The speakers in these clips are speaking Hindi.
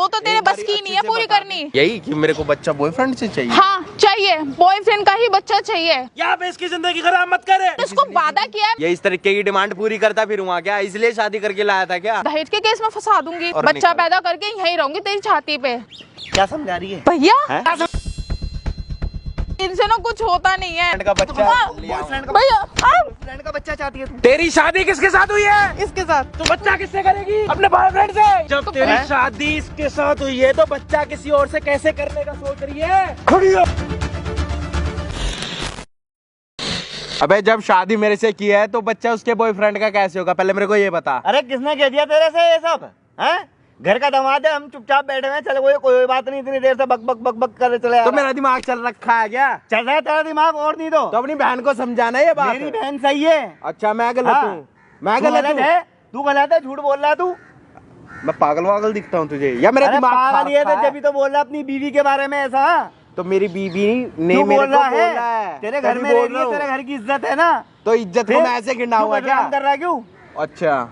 वो तो तेरे बस की नहीं है पूरी करनी। यही कि मेरे को बच्चा बॉयफ्रेंड से चाहिए। हाँ चाहिए, बॉयफ्रेंड का ही बच्चा चाहिए। यहाँ पे इसकी जिंदगी खराब मत करे। तो उसको वादा किया है, ये इस तरीके की डिमांड पूरी करता फिर वहाँ क्या, इसलिए शादी करके लाया था क्या? दहेज के केस में फंसा दूंगी, और बच्चा निकल। पैदा करके यहीं रहूंगी तेरी छाती पे। क्या समझा रही है भैया इनसे ना कुछ होता नहीं है। का बच्चा भैया फ्रेंड का बच्चा चाहती है तू? तेरी शादी किसके साथ हुई है? इसके साथ। तू बच्चा किससे करेगी? अपने बॉयफ्रेंड से। जब तेरी शादी इसके साथ हुई है तो बच्चा किसी और से कैसे करने का सोच रही है? अबे जब शादी मेरे से की है तो बच्चा उसके बॉयफ्रेंड का कैसे होगा, पहले मेरे को ये बता। अरे किसने कह दिया तेरे से ये सब? हैं? घर का दामाद है, हम चुपचाप बैठे हैं, चलो कोई बात नहीं, इतनी देर से बक बक बक बक करे चले। तो मेरा दिमाग चल रखा है क्या? चल रहा है तेरा दिमाग और नहीं तो अपनी बहन को समझाना ये बात। मेरी बहन सही है। अच्छा मैं गलत हाँ। हूँ? मैं तू गलत गलत हूँ? है, तू गलत है, झूठ बोल रहा है तू। मैं पागल वागल दिखता हूँ तुझे या मेरा अरे दिमाग पागल ये खा तो जब तो बोल रहा है अपनी बीवी के बारे में ऐसा। तो मेरी बीवी ने तू मेरे बोल को रहा बोला है, तेरे घर तभी में बोल रह रही रहा है, हूँ। तेरे घर की इज्जत है ना, तो इज्जत को मैं ऐसे गिना हुआ क्या? कर रहा है क्यों? अच्छा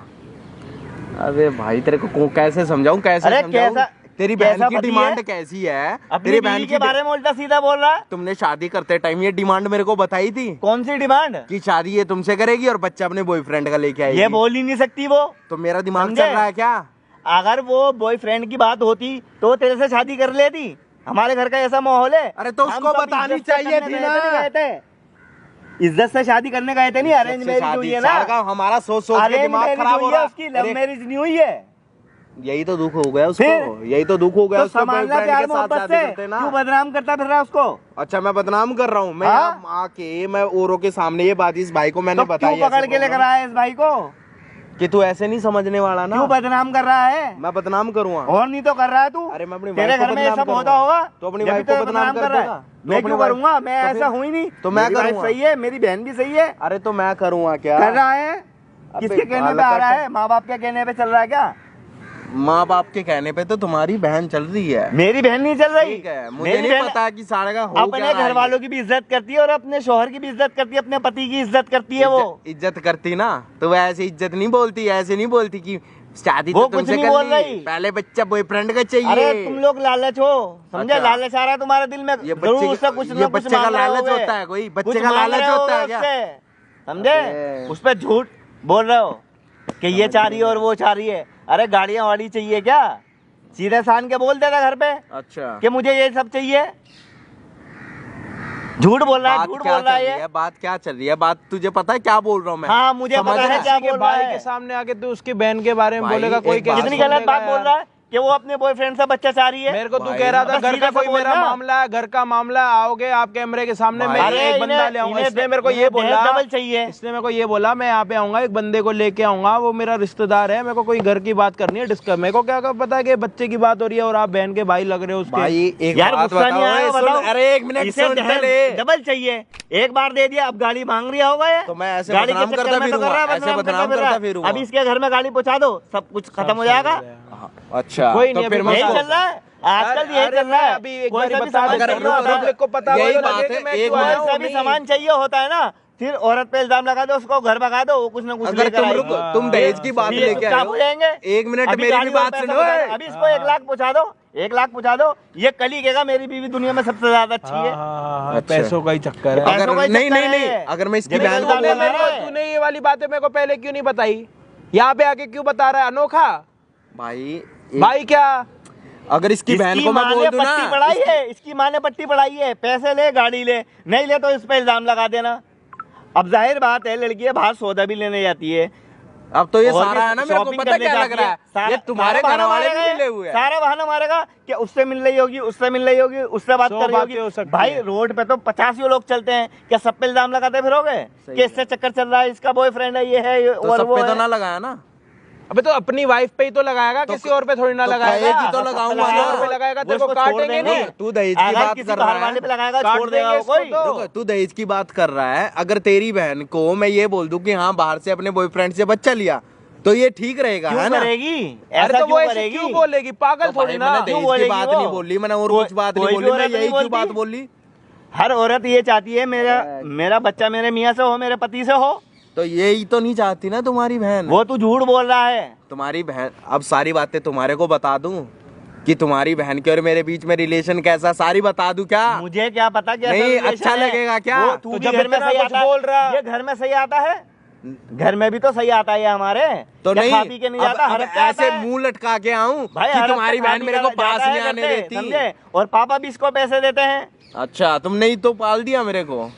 अरे भाई तेरे को कैसे समझाऊं, कैसे अरे समझाऊं? कैसा तेरी बहन कैसा की पति डिमांड है? कैसी है? अपनी तेरी बीवी के बारे में उल्टा सीधा बोल रहा है। तुमने शादी करते टाइम ये डिमांड मेरे को बताई थी कौन सी डिमांड? कि शादी ये तुमसे करेगी और बच्चा अपने बॉयफ्रेंड का लेके आएगी। ये बोल ही नहीं सकती वो। तो मेरा दिमाग समझे? चल रहा है क्या? अगर वो बॉयफ्रेंड की बात होती तो तेरे से शादी कर लेती। हमारे घर का ऐसा माहौल है। अरे तो हम उसको सब बतानी इज्जत से चाहिए करने थी गए ना। थे, नहीं गए थे। इज्जत से शादी करने गए थे, नहीं अरेंज मैरिज हुई है ना। हमारा सोच सोच के अरेंज दिमाग मैरिज खराब हो हुई रहा है, है। उसकी लव अरे, मैरिज नहीं हुई है। यही तो दुख हो गया उसको, फिर? यही तो दुख हो गया तो उसको, संभालना boyfriend प्यार के साथ मोहब्बत शादी से, करते ना। क्यों बदनाम करता फिर रहा है उसको? अच्छा मैं बदनाम कर रहा हूँ? मैं हाँ? यहाँ आके मैं औरों के सामने ये बात इस भाई को मैंने तो बताई क्यों पकड़ ऐसे के बोल लेकर रहा हूँ आया इस भाई को? कि तू ऐसे नहीं समझने वाला ना। क्यों बदनाम कर रहा है? मैं बदनाम करूँगा? और नहीं तो कर रहा है तू। अरे मैं अपनी तेरे वाइफ को घर में ये बदनाम सब होता करूंगा। होगा तो अपनी जब वाइफ भी को तो बदनाम कर रहा है। देगा? मैं क्यों करूंगा? मैं तो ऐसा फिर- हुई नहीं। तो मैं मेरी वाइफ करूंगा। सही है, मेरी बहन भी सही है। अरे तो मैं करूँगा क्या? कर रहा है अबे किसके कहने गाल पे आ रहा काट। है? माँ बाप के कहने पे चल रहा है क्या? माँ बाप के कहने पे तो तुम्हारी बहन चल रही है। मेरी बहन नहीं चल रही। ठीक है, मुझे मेरी नहीं बहन पता कि सारे का हो अपने क्या रहा घर है। वालों की भी इज्जत करती है और अपने शोहर की भी इज्जत करती है, अपने पति की इज्जत करती है। वो इज्जत करती ना तो वो ऐसे इज्जत नहीं बोलती, ऐसे नहीं बोलती कि शादी वो तो कुछ तुमसे नहीं कर बोल ली, रही। पहले बच्चा बॉयफ्रेंड का चाहिए। अरे तुम लोग लालच हो, समझे? अच्छा। लालच आ रहा है तुम्हारे दिल में, ये जरूर बच्चे उससे का कुछ ये ना कुछ बच्चे का मांग रहे लालच होगे। होता है कोई? कुछ बच्चे का मांग लालच रहे होता है होगे क्या? उससे, समझे? अरे। उस पर झूठ बोल रहे हो कि ये चाह रही है और वो चाह रही है। अरे गाड़ियां वाड़ी चाहिए क्या? सीधे सान के बोल देता घर पे अच्छा कि मुझे ये सब चाहिए। झूठ बोल रहा है, बात झूठ क्या बोल रहा चल है रही ये। है? बात क्या चल रही है? बात तुझे पता है क्या बोल रहा हूँ मैं? हाँ मुझे समझ पता रहा है है? क्या के बोल रहा भाई है। के सामने आके तू उसकी बहन के बारे में भाई, बोलेगा, कोई एक कैसे बात कितनी सुनेगा गलत बात यार? बोल रहा है कि वो अपने बॉयफ्रेंड से बच्चा चाह रही है। मेरे को तू भाई, कह रहा था बस घर सीधा का सा कोई मेरा बोलना। मामला है, घर का मामला है, आओगे आप कैमरे के सामने मैं भाई, एक बंदा ले आऊंगा। इसने मेरे को ये बोला, डबल चाहिए। इसने मेरे को ये बोला मैं यहाँ पे आऊंगा, एक बंदे को लेके आऊंगा, वो मेरा रिश्तेदार है, मेरे को कोई घर की बात करनी है डिस्कस। मेरे को क्या पता है कि बच्चे की बात हो रही है और आप बहन के भाई लग रहे हो उसके। भाई एक यार बात गुस्सा नहीं बताओ, आया? सुन, बताओ। अरे एक मिनट इसे सुन दहेज पहले। डबल चाहिए, एक बार दे दिया, अब गाड़ी मांग रहा होगा ये। तो मैं ऐसे गाड़ी के बदनाम चक्कर करता में तो कर फिरूंगा, रहा है, ऐसे बदनाम फिर रहा करता है। फिरूंगा। अब इसके घर में गाड़ी पहुंचा दो, सब कुछ खत्म हो जाएगा। अच्छा कोई नहीं, तो फिर अभी मैं यही बता- चल रहा है आजकल, यही अरे चल रहा मैं है। अभी एक कोई बारी सा भी बता सामान देता चाहिए हूँ, होता है, पब्लिक को पता यही हो तो बात लगे है, कि मैं एक क्यों आया मिनट हूँ, कोई सा भी नहीं। सामान चाहिए होता है ना, फिर औरत पे इल्जाम लगा दो, उसको घर भगा दो, वो कुछ ना कुछ अगर लेकर तुम आएगी। तुम दहेज की बात फिर लेके आए चुपचाप हो, हो जाएंगे। एक मिनट अभी मेरी गाड़ी भी और बात पैसा सुनो। पहुंचा दो। अभी इसको 1 लाख पहुंचा दो, 1 लाख पहुंचा दो, ये कल ही कहेगा मेरी बीवी दुनिया में सबसे ज्यादा अच्छी है। हाँ, अच्छा। पैसों का ही चक्कर है। पैसों अगर का ही नहीं चक्कर नहीं नहीं, है। अगर मैं इसकी जब बहन को इल्जाम बोल लगा दूं ना, रहे हैं। तूने ये वाली बातें मेरे को पहले क्यों नहीं बताई? यहाँ पे आके क्यों बता रहा है अनोखा? भाई भाई क्या अगर इसकी बहन को मैं माँ बोल ने दूं पट्टी ना, पढ़ाई है, इसकी माँ ने पट्टी पढ़ाई है, पैसे ले गाड़ी ले, नहीं ले तो इस पे इल्जाम लगा देना। अब जाहिर बात है लड़की है, बाहर सौदा भी लेने जाती है, अब तो ये और सारा है ना, मेरे को शॉपिंग पता करने क्या लग जाती रहा है, सारा- ये तुम्हारे सारा घर वाले बहाना भी मिले हुए हैं। सारा बहाना मारेगा कि उससे मिल रही होगी, उससे मिल रही होगी, उससे बात 100 कर रही बातें हो होगी। सकती भाई है। रोड पे तो 50 लोग चलते हैं, क्या सब पे इल्जाम लगाते फिरोगे कि इससे चक्कर चल रहा है, इसका बॉयफ्रेंड है, ये है तो और सब वो पे तो है। ना लगाया ना। अबे तो अपनी वाइफ पे ही तो लगाएगा, किसी और पे थोड़ी ना तो लगाएगा। कहेगी तो लगाऊंगा किसी ना। और पे लगाएगा वो तेरे को इसको छोड़ काटेंगे देंगे। नहीं। तू दहेज की अगर बात किसी कर घर रहा वाले पे है, लगाएगा, काट छोड़ देगा देंगे वो कोई। इसको तो। रुक, तू दहेज की बात कर रहा है, अगर तेरी बहन को मैं ये बोल दूं कि हाँ बाहर से अपने बॉयफ्रेंड से बच्चा लिया तो ये ठीक रहेगा, है क्यों ना? करेगी? अरे ऐसा तो वो क्यों ऐसे करेगी? क्यों बोलेगी? पागल तो थोड़ी भाई ना। मैंने क्यों दहेज की बोलेगी बात वो? नहीं बोली, मैंने और कोई- कुछ बात कोई नहीं भी बोली, मैं औरत नहीं यही क्यों बोलती। बात बोली? हर औरत ये चाहती है मेरा बच्चा मेरे मियाँ से हो, मेरे पति से हो। तो यही तो नहीं चाहती ना तुम्हारी बहन। वो तू झूठ बोल रहा है। तुम्हारी बहन, अब सारी बातें तुम्हारे को बता दूं, कि तुम्हारी बहन के और मेरे बीच में रिलेशन कैसा, सारी बता दूं क्या? मुझे क्या पता कैसा नहीं, relation अच्छा है। लगेगा क्या? वो तू तो भी जब घर में इतना सही कुछ आता है, बोल रहा- ये घर में सही आता है, घर में भी तो सही आता है ये हमारे। तो क्या नहीं, खा पी के नहीं अब जाता, हर हफ्ते आता ऐसे है। मुंह लटका के आऊं भाई कि हर तुम्हारी हफ्ते खा बहन पी मेरे के को जाता पास है नहीं आने करते, देती। समझे? और पापा भी इसको पैसे देते हैं। अच्छा, तुमने ही तो पाल दिया मेरे को।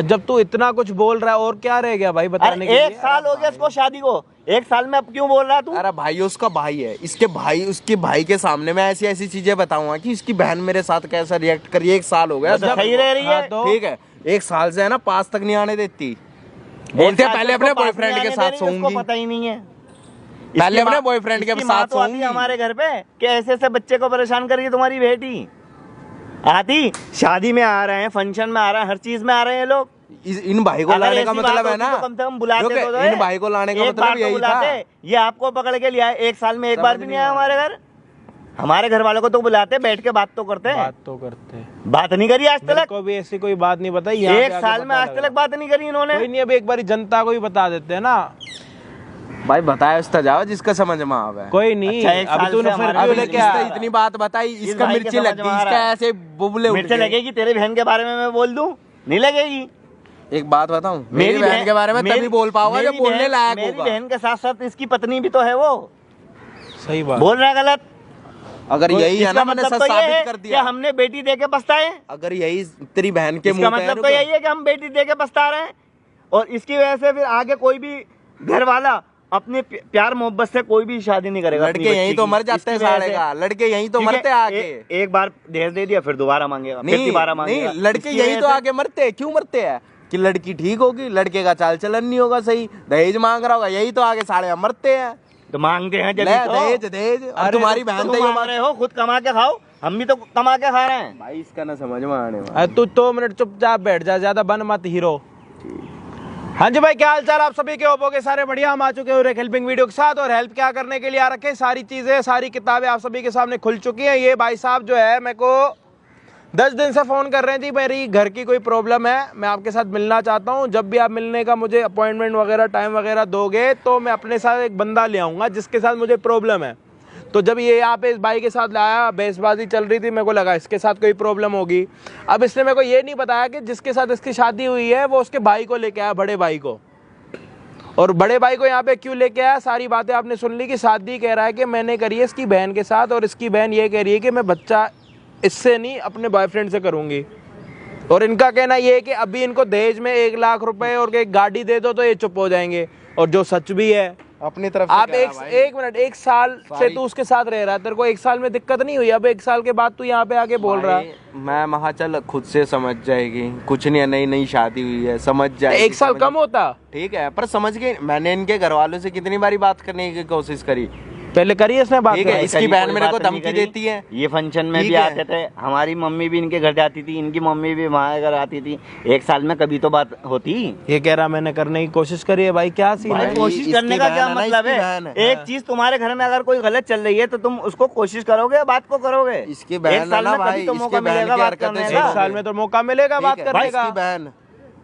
जब तू इतना कुछ बोल रहा है और क्या रह गया भाई बताने अरे के लिए? 1 साल हो गया इसको शादी को, 1 साल में अब क्यों बोल रहा है तू? अरे भाई उसका भाई है, इसके भाई, उसके भाई के सामने मैं ऐसी ऐसी चीजें बताऊंगा कि इसकी बहन मेरे साथ कैसा रिएक्ट करी। 1 साल हो गया, तो सही रह रही है। हाँ, तो ठीक है, 1 साल से है ना पास तक नहीं आने देती। बोलते एक साल पहले से अपने उसको पास बॉयफ्रेंड नहीं के आने साथ दे रही, उसको सोऊंगी, पता ही नहीं है। पहले इसकी अपने माँ- बॉयफ्रेंड के इसकी माँ साथ तो आती है सोऊंगी। हमारे घर पे कि ऐसे ऐसे बच्चे को परेशान करिए तुम्हारी बेटी आती, शादी में आ रहे हैं, फंक्शन में आ रहे हैं, हर चीज में आ रहे हैं लोग। इन भाई को अगर लाने का ऐसी मतलब बात है होती ना, तो कम से कम बुलाते रुके, तो दो। इन भाई को लाने का एक मतलब बार तो यही था। बुलाते, ये आपको पकड़ के लिया है, 1 साल में एक बार भी नहीं आया हमारे घर। हमारे घर वालों को तो बुलाते, बैठ के बात तो करते हैं, बात तो करते हैं। बात नहीं करी आज मेरे तक। को भी ऐसी कोई बात नहीं बताई, यहाँ पे 1 आके साल में पता आज लगा। तक बात नहीं करी इन्होंने। कोई नहीं, अब एक बार जनता को भी बता देते हैं ना। भाई बताया उसका जाओ जिसका समझ में आवे। कोई नहीं, अच्छा, 1 अभी साल तूने से फिर हमारे क्यों बीच लेके में आया? इसका इतनी बात बताई, इसका भाई के मिर्ची समझ लग में गई, आ रहा इसका है। ऐसे बुबले उठ मिर्चे गए। लगेगी तेरी बहन के बारे में मैं बोल दूं? नहीं लगेगी। एक बात बताऊं, मेरी बहन के बारे में तभी बोल पाऊंगा जब बोलने लायक मेरी होगा। बहन के साथ साथ इसकी पत्नी भी तो है, वो सही बात। बोल रहा है गलत। अगर यही है इसका ना, मैंने मतलब सच तो ये साबित है कर कि दिया। हमने बेटी दे के पछताए। अगर यही तेरी बहन के इसका मुंह पे मतलब तो रुको। यही है कि हम बेटी दे के पछता रहे हैं, और इसकी वजह से फिर आगे कोई भी घर वाला अपने प्यार मोहब्बत से कोई भी शादी नहीं करेगा। अपनी लड़के बच्ची यहीं तो की। मर जाते हैं इसकी वजह साले से- का, लड़के यहीं तो ठीक है, मरते आके। एक बार दहेज दे दिया फिर दोबारा मांगेगा, फिर नहीं दोबारा नहीं, मांगेगा। लड़के इसकी यही वजह तो से- आके मरते हैं। क्यों मरते हैं? कि लड़की ठीक होगी, लड़के का चाल चलन नहीं होगा सही, दहेज मांग रहा होगा, यही तो आगे साले मरते हैं। तो मांगते हैं जब ले तो। दहेज दहेज, और अरे तुम्हारी तो बहन तुम तो ये मांग रहे हो, खुद कमा के खाओ, हम भी तो कमा के खा रहे हैं। भाई इसका ना समझ में आने वाला। अरे तू 2 मिनट चुपचाप बैठ जा, ज्यादा बन मत हीरो। हाँ जी भाई, क्या हाल चाल आप सभी के? होपोगे सारे बढ़िया। हम आ चुके हैं एक हेल्पिंग वीडियो के साथ, और हेल्प क्या करने के लिए आ रखे, सारी चीजें, सारी किताबें आप सभी के सामने खुल चुकी हैं। ये भाई साहब जो है मेरे को 10 दिन से फोन कर रहे थे, मेरी घर की कोई प्रॉब्लम है, मैं आपके साथ मिलना चाहता हूँ। जब भी आप मिलने का मुझे अपॉइंटमेंट वगैरह टाइम वगैरह दोगे तो मैं अपने साथ एक बंदा ले आऊँगा जिसके साथ मुझे प्रॉब्लम है। तो जब ये यहाँ पे इस भाई के साथ लाया, बहसबाजी चल रही थी, मेरे को लगा इसके साथ कोई प्रॉब्लम होगी। अब इसने मेरे को ये नहीं बताया कि जिसके साथ इसकी शादी हुई है वो उसके भाई को लेके आया, बड़े भाई को। और बड़े भाई को यहाँ पे क्यों लेके आया, सारी बातें आपने सुन ली कि शादी कह रहा है कि मैंने करी है इसकी बहन के साथ, और इसकी बहन ये कह रही है कि मैं बच्चा इससे नहीं अपने बॉयफ्रेंड से करूँगी। और इनका कहना ये है कि अभी इनको दहेज में 1 लाख रुपए और एक गाड़ी दे दो तो ये चुप हो जाएंगे, और जो सच भी है। अपनी तरफ से आप कह रहा भाई। एक मिनट, 1 साल से तू उसके साथ रह रहा है, तेरे को 1 साल में दिक्कत नहीं हुई, अब 1 साल के बाद तू यहाँ पे आके बोल रहा है। भाई, मैं महा चल खुद से समझ जाएगी, कुछ नहीं, नई नई शादी हुई है, समझ जाएगी। 1 साल समझ- कम होता? ठीक है, पर समझ गई। मैंने इनके घर वालों से कितनी बारी बात करने की कोशिश करी। पहले करी इसने बात? ठीक है, करी? इसकी बहन मेरे को बात नहीं धमकी करी। देती है। ये फंक्शन में ठीक भी है। आते थे, हमारी मम्मी भी इनके घर जाती थी, इनकी मम्मी भी हमारे घर आती थी। 1 साल में कभी तो बात होती। ये कह रहा मैंने करने की कोशिश करी है। भाई क्या सीन भाई है? कोशिश इसकी करने का बहन क्या है ना, मतलब इसकी है? बहन है। एक चीज तुम्हारे घर में अगर कोई गलत चल रही है तो तुम उसको कोशिश करोगे, बात को करोगे। इसकी बहन 1 साल है ना में भाई, कभी तो इसके मौका बहन मिलेगा की बात हरकतें करने सुनो। का। 1 साल में तो मौका मिलेगा बात ठीक है, करने इसकी का। बहन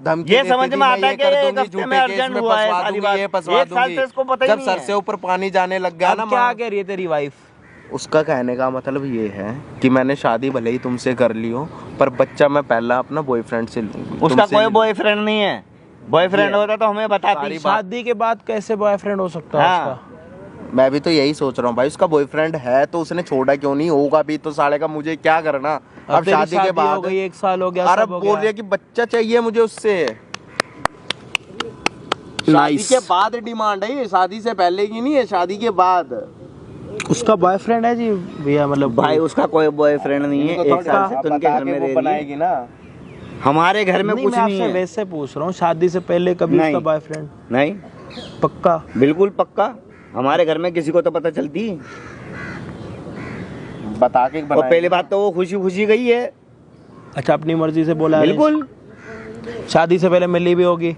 धमकी ये देती समझ थी, में मैं आता है ये कि कर एक दूंगी, हफ्ते झूठे में केस अर्जेंट में हुआ है, फंसवा सारी दूंगी, बात। ये फंसवा 1 साल दूंगी। से इसको पता ही जब नहीं सर है। से ऊपर पानी जाने लग गया ना अब क्या माँ, कह रही है तेरी वाइफ? उसका कहने का मतलब ये है कि मैंने शादी भले ही तुमसे कर ली हो, पर बच्चा मैं पहला अपना बॉयफ्रेंड से लूंगी। उसका तुमसे कोई नहीं बॉयफ्रेंड नहीं है। बॉयफ्रेंड ये होता तो हमें बताती। सारी बात- शादी के बाद कैसे बॉयफ्रेंड हो सकता है हाँ। उसका? लूंगी। मैं भी तो यही सोच रहा हूँ भाई, उसका बॉयफ्रेंड है तो उसने छोड़ा क्यों नहीं? होगा भी तो साले का, मुझे क्या करना अब तेरी शादी के हो बाद। गई, 1 साल हो गया, अरे सब हो बोल रही गया। है कि बच्चा चाहिए मुझे उससे। शादी के बाद डिमांड है ये, शादी से पहले की नहीं है, शादी के बाद। उसका बॉयफ्रेंड है जी भैया, मतलब भाई उसका कोई बॉयफ्रेंड नहीं है। 1 साल से तो उनके घर में रह रही है। बनाएगी ना। हमारे घर में नहीं, कुछ मैं नहीं आपसे है। वैसे पूछ रहा हूँ, शादी से पहले कभी नहीं। उसका बॉयफ्रेंड? नहीं, पक्का? बिल्कुल पक्का। हमारे घर में किसी को तो पता चलती। बता के और पहली बात तो वो खुशी खुशी गई है। अच्छा, अपनी मर्जी से बोला है? बिल्कुल। शादी से पहले मिली भी होगी?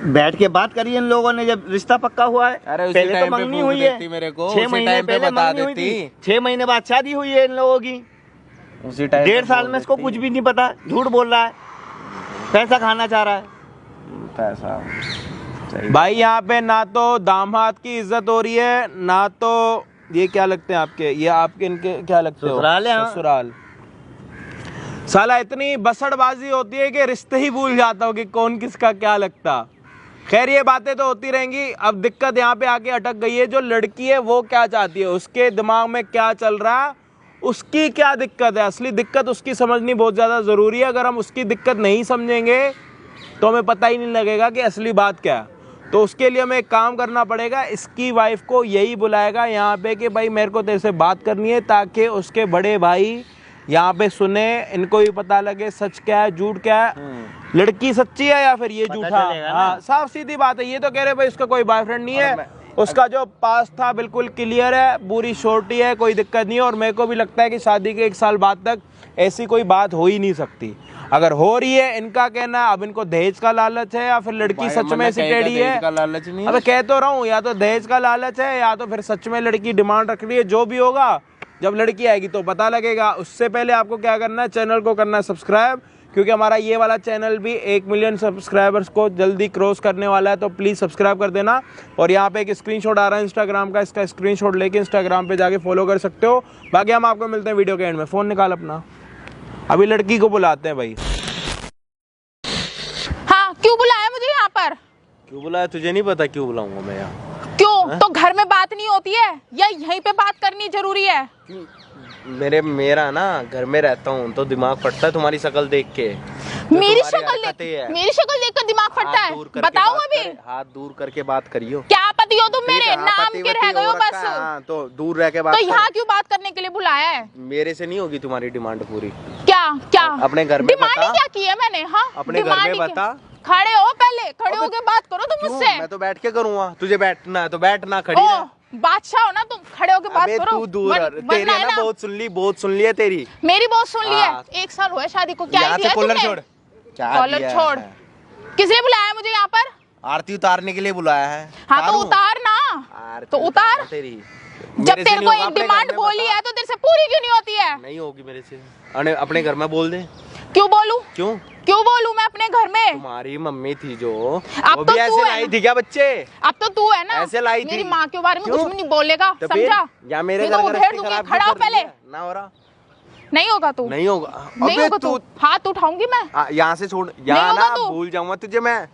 बैठ के बात करी इन लोगों ने जब रिश्ता पक्का हुआ है। अरे उसी पहले तो टाइम पे मंगनी फूंक हुई है, देती मेरे को, 6 उसी महीने टाइम पे पहले बता मंगनी हुई देती। थी। 6 महीने बाद शादी हुई है इन लोगों की। उसी टाइम 1.5 साल में इसको कुछ भी नहीं पता, झूठ बोल रहा है, पैसा खाना चाह रहा है। पैसा। भाई यहाँ पे ना तो दामाद की इज्जत हो रही है, ना तो ये क्या लगते हैं आपके? ये आपके इनके क्या लगते हो? ससुराल है, हाँ। ससुराल। साला इतनी बसड़बाजी होती है कि रिश्ते ही भूल जाता हो कि कौन किसका क्या लगता। खैर ये बातें तो होती रहेंगी। अब दिक्कत यहाँ पे आके अटक गई है, जो लड़की है वो क्या चाहती है, उसके दिमाग में क्या चल रहा है, उसकी क्या दिक्कत है, असली दिक्कत उसकी समझनी बहुत ज़्यादा ज़रूरी है। अगर हम उसकी दिक्कत नहीं समझेंगे तो हमें पता ही नहीं लगेगा कि असली बात क्या है। तो उसके लिए हमें एक काम करना पड़ेगा, इसकी वाइफ को यही बुलाएगा यहाँ पे कि भाई मेरे को तेरे से बात करनी है, ताकि उसके बड़े भाई यहाँ पे सुने, इनको भी पता लगे सच क्या है झूठ क्या है, लड़की सच्ची है या फिर ये झूठा। हाँ, साफ सीधी बात है। ये तो कह रहे भाई उसका कोई बॉयफ्रेंड नहीं है, उसका जो पास था बिल्कुल क्लियर है, पूरी छोटी है, कोई दिक्कत नहीं है। और मेरे को भी लगता है कि शादी के 1 साल बाद तक ऐसी कोई बात हो ही नहीं सकती। अगर हो रही है, इनका कहना है अब इनको दहेज का लालच है या फिर लड़की सच में ऐसी टेढ़ी है। लालच नहीं है। अबे कह तो रहा हूँ, या तो दहेज का लालच है या तो फिर सच में लड़की डिमांड रख रही है। जो भी होगा, जब लड़की आएगी तो पता लगेगा। उससे पहले आपको क्या करना है, चैनल को करना है सब्सक्राइब, क्योंकि हमारा ये वाला चैनल भी 1 मिलियन सब्सक्राइबर्स को जल्दी क्रॉस करने वाला है। तो प्लीज़ सब्सक्राइब कर देना। और यहाँ पे एक स्क्रीनशॉट आ रहा है इंस्टाग्राम का, इसका स्क्रीनशॉट लेके इंस्टाग्राम पे जाके फॉलो कर सकते हो। बाकी हम आपको मिलते हैं वीडियो के एंड में। फ़ोन निकाल अपना, अभी लड़की को बुलाते हैं भाई। हाँ, क्यों बुलाया मुझे यहाँ पर? क्यों बुलाया? तुझे नहीं पता क्यों बुलाऊंगा मैं यहाँ? क्यों? तो घर में बात नहीं होती है या यहीं पे बात करनी जरूरी है? मेरा ना घर में रहता हूँ तो दिमाग फटता है तुम्हारी शक्ल देख के। मेरी शक्ल देखकर दिमाग फटता है? बताओ अभी। हाथ दूर करके बात करियो। क्या पति हो तुम मेरे? नाम के रह गए हो बस। हाँ, तो दूर रह के बात। तो यहाँ क्यों बात करने के लिए बुलाया है? मेरे से नहीं होगी तुम्हारी डिमांड पूरी। क्या क्या अपने घर में डिमांड क्या की है मैंने? हाँ, अपने घर में बता। खड़े हो, पहले खड़े होके बात करो तुम मुझसे। मैं तो बैठ के करूँगा, तुझे बैठना है तो बैठना, खड़ी रह। बादशाह हो ना तुम, खड़े होके बात करो। तू दूर तेरी है ना, बहुत सुन ली है तेरी। मेरी बहुत सुन ली है। 1 साल हुआ है शादी को, क्या दिया कॉलर तुमने? छोड़, कॉलर छोड़। किसने बुलाया मुझे यहाँ पर? आरती उतारने के लिए बुलाया है। हाँ तो उतार ना, तो उतार। तेरी जब तेरे को एक डिमांड बोली है तो तेरे से पूरी क्यों नहीं होती है? नहीं होगी मेरे से। अपने घर में बोल दे। क्यों बोलूं? क्यों बोलूं मैं अपने घर में? तुम्हारी मम्मी थी जो, अब वो तो भी ऐसे लाई थी क्या बच्चे? अब तो तू है ना, ऐसे लाई थी। मेरी माँ के बारे में कुछ भी नहीं बोलेगा, तो समझा? या मेरे घर का खड़ा हो पहले। ना हो रहा, नहीं होगा तू, नहीं होगा, नहीं होगा तू। हाथ उठाऊंगी मैं यहाँ से, छोड़ यहाँ ना, भूल जाऊंगा तुझे मैं।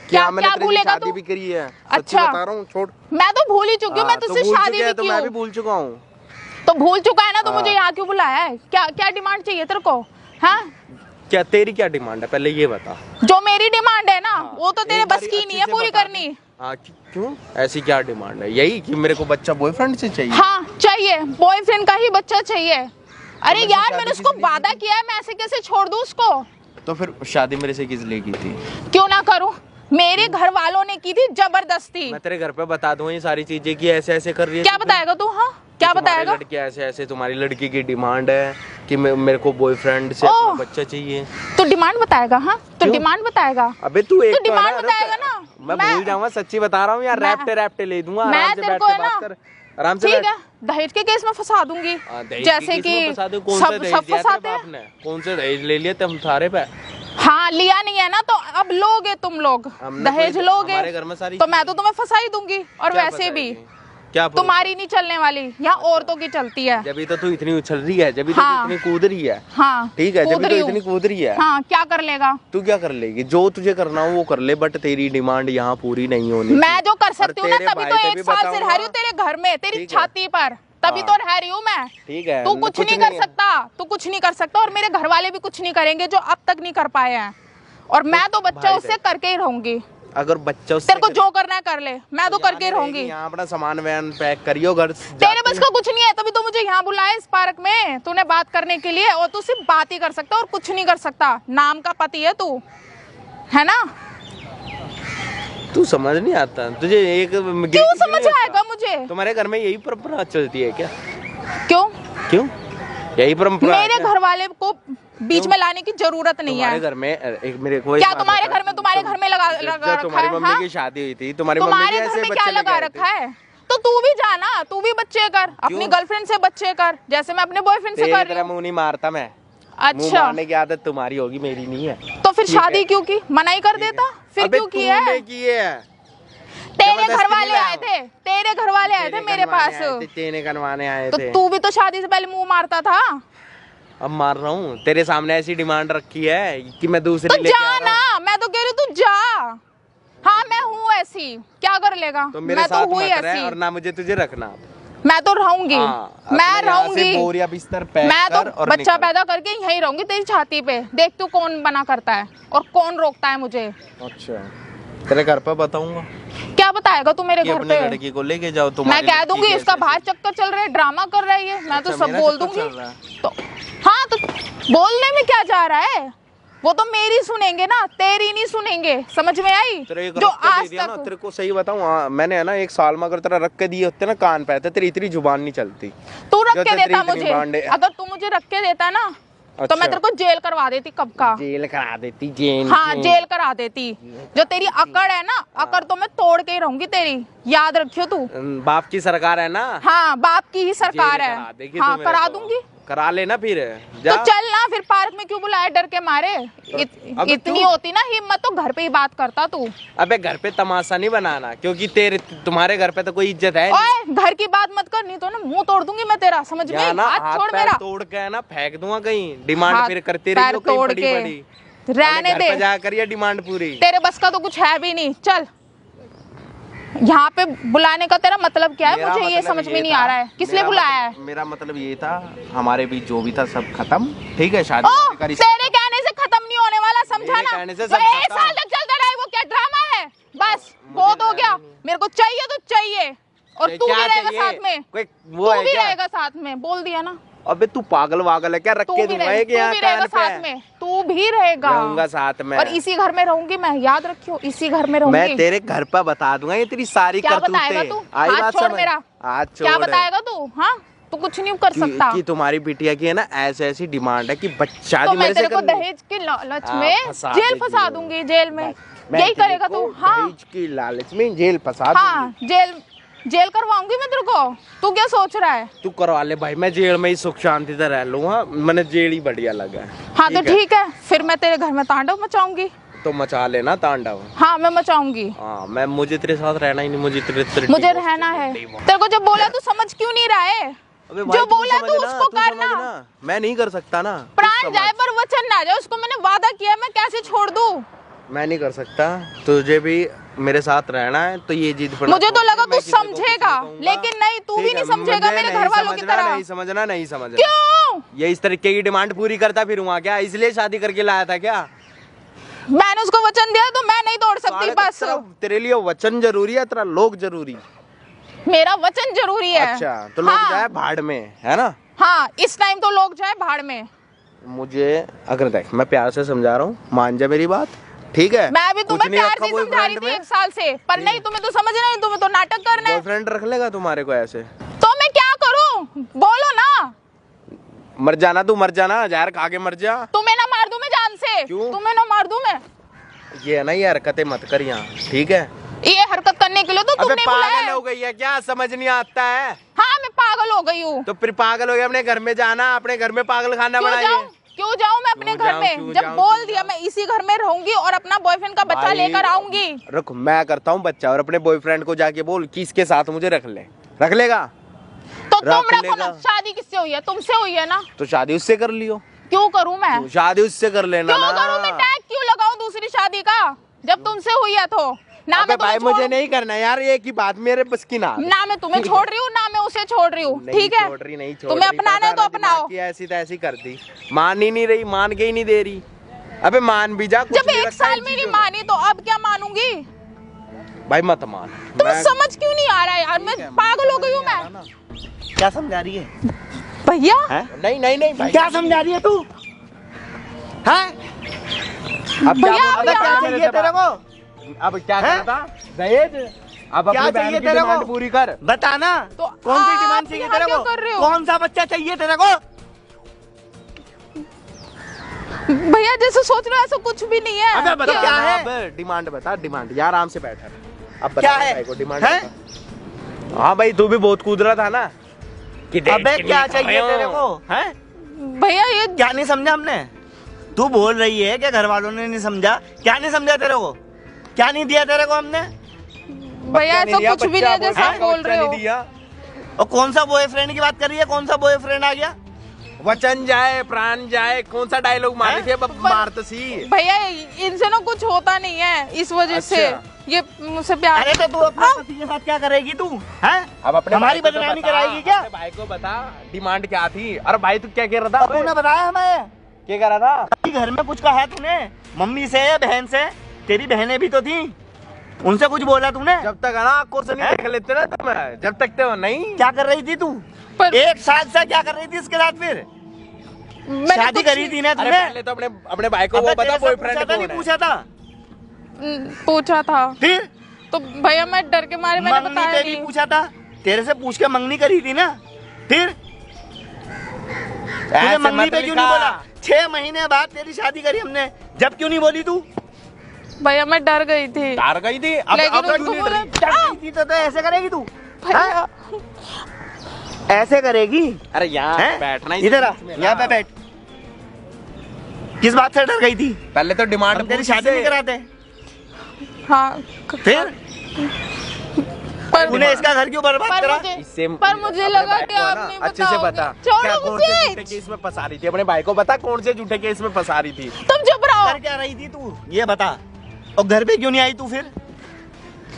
क्या भूलेगा? शादी भी करी है। अच्छा बता रहा हूँ, छोड़। मैं तो भूल ही चुकी हूँ, मैं तुझसे शादी भी की हूँ। मैं भी भूल चुका हूँ। तो भूल चुका है ना, तो मुझे यहाँ क्यों बुलाया है? क्या डिमांड चाहिए तेरे को? हाँ, क्या तेरी क्या डिमांड है पहले ये बता। जो मेरी डिमांड है ना, वो तो तेरे बस की नहीं है पूरी करनी। हाँ, क्यों? ऐसी क्या डिमांड है? यही कि मेरे को बच्चा बॉयफ्रेंड से चाहिए? हाँ चाहिए, बॉयफ्रेंड का ही बच्चा चाहिए। अरे यार, मैंने उसको वादा किया है, मैं ऐसे कैसे छोड़ दूं उसको? तो फिर शादी मेरे से किस लिए की थी? क्यों ना करूं, मेरे घर वालों ने की थी जबरदस्ती। मैं तेरे घर पे बता दूं ये सारी चीजें कि ऐसे ऐसे कर रही है। क्या बताएगा तू? हाँ, क्या बताएगा? लड़की ऐसे ऐसे, तुम्हारी लड़की की डिमांड है कि मेरे को बॉयफ्रेंड से अपना बच्चा चाहिए। तो डिमांड बताएगा? हाँ, तो डिमांड बताएगा। अबे तू एक डिमांड बताएगा ना। मैं भूल जाऊंगा, सच्ची बता रहा हूँ यार, रैप्टे ले दूंगा। मैं तेरे को है ना, आराम से ठीक है, दहेज के केस में फंसा दूंगी, जैसे कि सब फंसाते हैं। कौन से दहेज ले लिए तुम थारे पे? हाँ, लिया नहीं है ना, तो अब लोगे तुम लोग, दहेज लोगे तो मैं तो तुम्हें फंसा ही दूंगी। और वैसे भी क्या तुम्हारी नहीं चलने वाली, यहाँ औरतों की चलती है। जब तो तू इतनी उछल रही है, जब तो इतनी कूद रही है। हाँ, ठीक है, जब तो इतनी कूद रही है। हाँ, क्या कर लेगा तू? क्या कर लेगी? जो तुझे करना हो वो कर ले, बट तेरी डिमांड यहाँ पूरी नहीं होनी। मैं जो कर सकती हूँ ना, तभी तो 1 साल से रह रही हूँ तेरे घर में, तेरी छाती पर, तभी तो रह रही हूँ मैं। ठीक है, तू कुछ नहीं कर सकता, तू कुछ नहीं कर सकता, और मेरे घर वाले भी कुछ नहीं करेंगे जो अब तक नहीं कर पाए हैं। और मैं तो बच्चा उससे करके ही रहूंगी। अगर बच्चा तेरे को जो करना है कर ले, मैं तो करके रहूंगी। यहाँ अपना सामान वैन पैक करियो, घर तेरे बस का कुछ नहीं है, तभी तो मुझे यहाँ बुलाया इस पार्क में तूने बात करने के लिए। और तू सिर्फ बात ही कर सकता और कुछ नहीं कर सकता। नाम का पति है तू, है ना? तू समझ नहीं आता तुझे? एक क्यों समझ आएगा मुझे? तुम्हारे घर में यही परंपरा चलती है क्या? क्यों यही परंपरा? मेरे घर वाले को बीच में लाने की जरूरत नहीं है। घर में एक मेरे को क्या तुम्हारे घर में लगा रखा है? तुम्हारी मम्मी की शादी हुई थी, तुम्हारे घर में क्या लगा रखा है? तो तू भी जाना, तू भी बच्चे कर, अपनी गर्लफ्रेंड से बच्चे कर, जैसे मैं अपने बॉयफ्रेंड से कर रही हूँ। मुंह नहीं मारता मैं। अच्छा, मारने की आदत तुम्हारी होगी, मेरी नहीं है। तो फिर शादी क्यों की? मना ही कर देता। फिर क्यों की है? तेरे घर वाले आए थे, तेरे घर वाले आए थे मेरे पास। चेने करवाने आए तो थे। तू भी तो शादी से पहले मुंह मारता था। अब मार रहा हूँ, तेरे सामने ऐसी डिमांड रखी है कि मैं दूसरी तो लेके जा आ रहा ना, मैं तो कह रही हूँ तू जा। हाँ मैं हूँ ऐसी, क्या कर लेगा। हूँ। तो मेरे मैं तो साथ हुई मत रह ऐसी, और ना मुझे तुझे रखना। मैं तो रहूंगी। हाँ, मैं अपने यहाँ से रहूंगी, बोरिया बिस्तर पैक मैं कर तो और बच्चा निकल। पैदा करके यहीं रहूंगी तेरी छाती पे। देख तू कौन मना करता है और कौन रोकता है मुझे। अच्छा, तेरे घर पे बताऊंगा क्या बताएगा तू मेरे कि घर अपने पे। लड़की को लेके जाओ। मैं तुम्हारी कह लड़की दूंगी कैसे- इसका बाहर चक्कर चल रहा है, ड्रामा कर रहा है ये। मैं तो अच्छा, सब मेरा बोल चक्कर दूंगी। चल रहा है। तो हाँ, तो बोलने में क्या जा रहा है। वो तो मेरी सुनेंगे ना, तेरी नहीं सुनेंगे। समझ में आई। तेरे एक जो रख के दे आज दिया ना, तक तेरे को सही बताऊं, हाँ, मैंने है ना 1 साल में अगर तेरा रख के दिए होते ना कान पे, तेरी इतनी जुबान नहीं चलती। तू रख जो के तेरी देता इतनी मुझे, बांडे- अगर तू मुझे रख के देता ना तो अच्छा। मैं तेरे को जेल करवा देती कब का। जेल करा देती, जेल। हाँ जेल करा देती। जो तेरी अकड़ है ना, अकड़ तो मैं तोड़ के ही रहूंगी तेरी, याद रखियो तू। बाप की सरकार है ना, हाँ बाप की ही सरकार जेल है। करा देगी हाँ तू मेरे करा को। दूंगी। करा लेना फिर तो जा। चल ना फिर, पार्क में क्यों बुलाया डर के मारे। अब इतनी क्यों? होती ना हिम्मत तो घर पे ही बात करता तू। अबे घर पे तमाशा नहीं बनाना, क्योंकि तुम्हारे घर पे तो कोई इज्जत है नहीं। ओए घर की बात मत कर, नहीं तो ना मुंह तोड़ दूंगी मैं तेरा। समझ में या आई? ना हाथ हाथ छोड़ पैर मेरा। तोड़ के है ना फेंक दूंगा कहीं। डिमांड हाथ फिर करते पैर रहियो कहीं तोड़ बड़ी के। बड़ी। रहने घर दे, पे जा करिए डिमांड पूरी। तेरे बस का तो कुछ है भी नहीं। चल यहाँ पे बुलाने का तेरा मतलब क्या है, मेरा मुझे ये मतलब समझ में नहीं था- आ रहा है। किस लिए मेरा बुलाया है। मतलब- मेरा मतलब ये था, हमारे बीच जो भी था सब खत्म, ठीक है। शादी ओह, का रिश्ता तेरे कहने से खत्म नहीं होने वाला, समझा मेरे ना। कहने से जो सब 1 खत्म। साल तक चलता रहा है वो क्या ड्रामा है। बस बहुत हो गया, मेरे को चाहिए तो चाहिए। और नहीं, तू भी क्या रहेगा चाहिए? साथ में, कोई वो तू है भी क्या? रहेगा साथ में, बोल दिया ना। अबे तू पागल वागल है क्या? रख तू के भी दूंगा रहेगा, एक यहाँ तू भी रहेगा कान पे। साथ में, तू भी रहेगा। रहूंगा साथ में। और इसी घर में रहूंगी मैं, याद रखियो, इसी घर में रहूंगी। मैं तेरे घर पर बता दूंगा ये तेरी सारी क्या बताएगा करतूतें। तू। आई हाथ बात छोड़ समझ? मेरा। हाथ छोड़। क्या बताएगा तू। हाँ तू कुछ नहीं कर सकता। कि तुम्हारी बिटिया की है ना ऐसे ऐसी डिमांड है कि बच्चा तो मेरे मैं से तेरे को करनी। दहेज के लालच हाँ, में फंसा जेल देगी फंसा वो। दूंगी, जेल में। मैं यही तेरे करेगा को तू। हाँ दहेज की लालच में जेल फंसा हाँ दूंगी। जेल करवाऊंगी मैं तेरे को। तू क्या सोच रहा है। तू करवा ले भाई, मैं जेल में ही सुख शांति से रह लूंगा। मैंने जेल ही बढ़िया लगा है। हाँ तो ठीक है, फिर मैं तेरे घर में तांडव मचाऊंगी। तो मचा लेना तांडव। हाँ मैं मचाऊंगी। हाँ, मैं मुझे तेरे साथ रहना ही नहीं, मुझे मुझे रहना है। तेरे को जब बोला तू समझ क्यों नहीं रहा है। अबे भाई, जो तू बोला तू समझना, उसको तू करना। समझना। मैं नहीं कर सकता ना। तू प्राण समझ। जाए पर वचन ना जाए, उसको मैंने वादा किया, मैं कैसे छोड़ दूं। मैं नहीं कर सकता। तुझे भी मेरे साथ रहना है तो ये जिद पर मुझे तो लगा मैं तू किसी को कुछ समझेगा, नहीं कहूंगा। लेकिन नहीं, तू भी ठीक नहीं है, समझेगा मुझे मेरे नहीं घर वालों की समझना, तरह। नहीं समझना, नहीं समझना। क्यों। ये इस तरीके की डिमांड पूरी करता फिरूंगा क्या? इसलिए शादी करके लाया था क्या? मैंने उसको वचन दिया तो मैं नहीं तोड़ सकती। साले बस तेरे लिए वचन जरूरी है, तेरा लोग जरूरी। मेरा वचन जरूरी है। अच्छा तो लोग हाँ। जाए भाड़ में, है ना। हाँ इस टाइम तो लोग जाए भाड़ में। मुझे अगर देख, मैं प्यार से समझा रहा हूँ, मान जा मेरी बात, ठीक है। मैं भी तुम्हें कुछ नहीं प्यार रखा से समझा रही boyfriend थी में। 1 साल से, पर नहीं तुम्हें तो समझ नहीं, तुम्हें तो नाटक करना है। बॉयफ्रेंड रख लेगा तुम्हारे को ऐसे? तो मैं क्या करूं, बोलो ना। मर जाना, तू मर जाना, जहर खा के मर जा। तुम्हें ना मार दूं मैं जान से। क्यों? तुम्हें ना मार दूं मैं। ये है ना, ये हरकतें मत कर यहाँ, ठीक है। ये हरकत करने के लिए तो अबे तुमने बुलाया पागल है। हो गई है क्या? समझ नहीं आता है। हाँ मैं पागल हो गई हूँ। तो फिर पागल हो गया, अपने घर में जाना, अपने घर में पागल खाना क्यों बनाइए। जाऊं, क्यों जाऊं मैं अपने क्यों घर जाऊं, में। क्यों जब जाऊं, बोल क्यों दिया मैं इसी घर में रहूंगी और अपना बॉयफ्रेंड का बच्चा भाई, लेकर आऊंगी। रुक, मैं करता हूँ बच्चा, और अपने बॉयफ्रेंड को जाके बोल कि इसके साथ मुझे रख ले। रख लेगा? तो तुम रख रखो ना। लेगा। शादी किससे हुई है, तुमसे हुई है ना। तो शादी उससे कर लियो। क्यों करूं मैं, तो शादी उससे कर लेना क्यों ना। करूं मैं, टैग क्यों लगाऊं दूसरी शादी का, जब तुमसे हुई है तो। ना अबे मैं भाई तुम्हें मुझे छोड़- नहीं करना यार, एक ही बात मेरे बस की ना। ना मैं तुम्हें छोड़ रही हूँ, ना मैं उसे छोड़ रही हूँ, नहीं ठीक है। छोड़ रही, नहीं छोड़ तुम्हें रही, अपनाना है तो पता ना अपनाओ। दिमाग की ऐसी तैसी कर दी, मान ही नहीं रही, मान के ही नहीं दे रही। अबे मान भी जा, कुछ जब नहीं 1 रखा साल इन में नहीं चीजों में। मानी तो अब क्या मानूंगी। भाई मत मान। तुम्हें समझ क्यों नहीं आ रहा है यार, मैं पागल हो गई हूँ मैं। क्या समझा रही है? भैया नहीं नहीं नहीं भाई, क्या समझा रही है तू? हैं? अब क्या भैया, बोल भैया, रहा क्या चाहिए तेरे को? अब क्या हैं? करना था? दहेज? अब क्या अपनी बहन चाहिए की तेरे डिमांड को? पूरी कर। बताना। तो कौन सी आप डिमांड चाहिए यहाँ तेरे क्या को? कर रहे हो? कौन सा बच्चा चाहिए तेरे को? भैया जैसे सोच रहे हो ऐसा कुछ भी नहीं है। अबे बता, क्या है? अब डिमांड बता, डिमांड यार, आराम से बैठा रह। अब बता क्या है? भाई को डिमांड हैं? बता। हाँ भाई, तू भी बहुत कूद रहा था ना कि दहेज अबे के क्या लिए चाहिए खड़े तेरे हो। को? हैं? भैया ये क्या नहीं समझा हमने? तू बोल रही है कि घर वालों ने नहीं समझा। क्या नहीं समझा तेरे को? क्या नहीं दिया तेरे को हमने? भैया ऐसा कुछ भी नहीं है जैसा आप बोल रहे हो। और कौन सा बॉयफ्रेंड की बात कर रही है? कौन सा बॉयफ्रेंड आ गया? वचन जाए प्राण जाए, कौन सा डायलॉग मारी थी मारत सी? भैया इनसे ना कुछ होता नहीं है, इस वजह से ये मुझसे प्यार। अरे तो तू अपने पति के साथ क्या करेगी तू? हैं? अब अपने हमारी भाई को तो बदनामी बता, कराएगी क्या? अपने भाई को बता डिमांड क्या थी। अरे भाई तू क्या कह रहा था? तूने बताया हमें क्या कह रहा था? कि घर में कुछ कहा तूने? मम्मी से या बहन से? तेरी बहनें भी तो थी, उनसे कुछ बोला तूने? जब तक है ना कोर्स नहीं देख लेते ना तुम, जब तक तो नहीं। क्या कर रही थी तू? पर 1 साल से क्या कर रही थी इसके साथ? फिर मैंने शादी कुछ करी थी ना अरे तूने? पहले तो अपने भाई को अबे वो बता तेरे से बॉयफ्रेंड पूछा था, नहीं कौन है? पूछा था? पूछा था फिर तो भैया मैं डर के मारे मैंने मंगनी बताया पे भी नहीं। पूछा था, तेरे से पूछ के मंगनी करी थी ना? फिर तूने ऐसे मंगनी मत पे क्यों नहीं लिखा। बोला? 6 महीने बाद तेरी शादी करी हमने, जब क्यों नहीं बोली तू? भैया मैं डर गई थी। हार गई थी। अब लेकिन क्यों उसको नहीं बोला डरी? क्या करी थी तो ऐसे करेगी तू? भैया ऐसे करेगी? अरे यहाँ हैं? बैठना ही इधर आ, इसमें यहाँ पे बैठ। किस बात से डर गई थी? पहले तो डिमांड हम तेरी शादी नहीं कराते। हाँ फिर पर तूने इसका घर क्यों बर्बाद करा? पर मुझे लगा कि आप नहीं अच्छे से बता क्या छोड़ो कौन से झूठे मुझे। केस में फंसा रही थी? अपने भाई को बता कौन से झूठे केस में फंसा रही थी? तुम चुप रहो। कर क्या रही थी तू? ये बता। और घर पे क्यों नहीं आई तू फिर?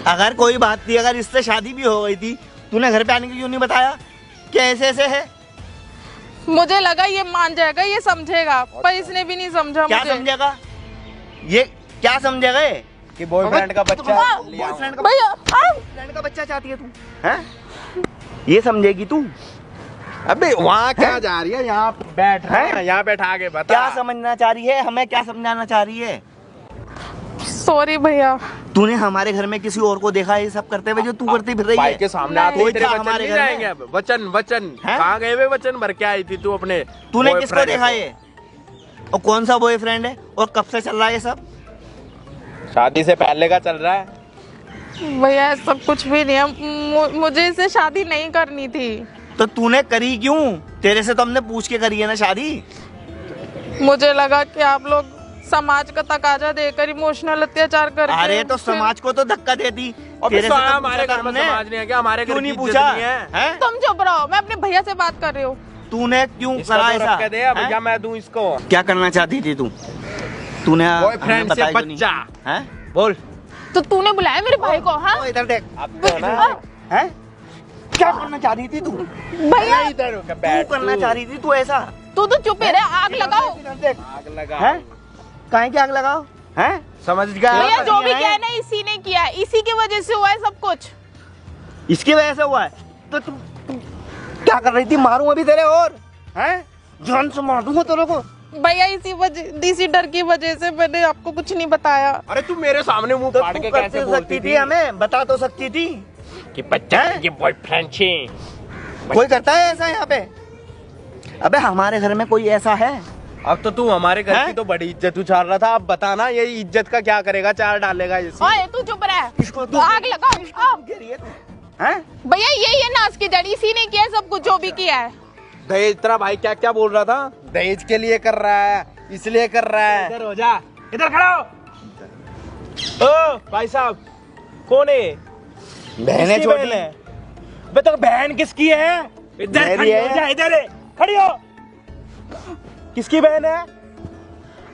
अगर कोई बात थी, अगर इससे शादी भी हो गई थी, तूने घर पे आने के क्यों नहीं बताया कि ऐसे ऐसे है? मुझे लगा ये मान जाएगा, ये समझेगा, पर इसने भी नहीं समझा क्या मुझे। समझेगा ये? क्या समझेगा ये? कि बॉयफ्रेंड का बच्चा ले आओ। बॉयफ्रेंड का भैया बॉयफ्रेंड का बच्चा चाहती है तू? हैं? ये समझेगी तू? अबे वहाँ क्या जा रही है? यहाँ बैठ हैं? यहाँ बैठा के बता। क्या समझना चाह रही है? हमें क्या समझाना चाह रही है? सॉरी भैया। तूने हमारे घर में किसी और को देखा ये सब करते हुए जो तू करती फिर रही भाई है? के सामने आते कोई ही तेरे था वचन हमारे नहीं घर में? जाएंगे अब। वचन वचन हैं? कहाँ गए वे वचन भर के आई थी तू अपने? तूने किसको boyfriend देखा को? ये? और कौन सा बॉयफ्रेंड है? और कब से चल रहा है ये सब? शादी से पहले का चल रहा है। भैया सब कुछ भी नहीं है, मुझे इससे शादी नहीं करनी थी। तो तूने करी क्यों? तेरे से तो हमने पूछ के करी है ना शादी। मुझे लगा कि आप लोग समाज का तकाजा देकर इमोशनल अत्याचार करके अरे तो समाज को तो धक्का देती। और तेरे से तो हमारे पूछा था घर में हमने। समाज नहीं है क्या? हमारे घर क्यों की नहीं इज्जत पूछा? नहीं है? हैं? तुम चुप रहो, मैं अपने भैया से बात कर रही हूँ। तूने क्यों इसका करा तो ऐसा? रख के दे अब, हैं? या मैं दूं इसको? क्या करना चाहती थी तू? तूने बॉयफ्रेंड हमें से बताया क्यों नहीं? बच्चा। हैं? बोल। तो तूने बुलाया मेरे भाई को? हाँ ओ, इधर देख। अब तो ना हैं? क्या करना चाह रही थी तू? भैया इधर होकर तू बैठ करना तू। चाह रही थी तू ऐसा? तू तो चुप ही रह, आग लगाओ। इधर देख। आग लगा। हैं? काहे की आग लगाओ? हैं? समझ गया? भैया जो भी नहीं किया है ना इसी ने किया है, इसी की वजह से हुआ है सब कुछ। इसकी वजह से हुआ है? तो तू क्या कर रही थी? मारूं अभी तेरे और? हैं? जान से मार दूंगा तेरे को। भैया इसी डर की वजह से मैंने आपको कुछ नहीं बताया। अरे तू मेरे सामने मुंह तो फाड़ तू के कर कैसे तो बोलती सकती थी? थी, हमें बता तो सकती थी। कि बच्चा ये बॉयफ्रेंड छे। कोई करता है ऐसा यहाँ पे? अबे हमारे घर में कोई ऐसा है? अब तो तू हमारे घर हैं? की तो बड़ी इज्जत उछाल रहा था। अब बताना ये इज्जत का क्या करेगा? चार डालेगा इसी। ओए तू चुप रह, इसको तो आग लगाओ। आओ। हैं? भैया ये नाच की जड़, इसी ने किया है सब कुछ जो भी किया है। दहेज तेरा भाई क्या क्या बोल रहा था? दहेज के लिए कर रहा है, इसलिए कर रहा है। इधर हो जा, इधर खड़ा हो। ओ भाई साहब, कौन है? बहनें किसकी छोटी बहन है? बे तो बहन किसकी है? इधर मेरी खड़ी हो है। जा, इधर है, खड़ी हो। किसकी बहन है?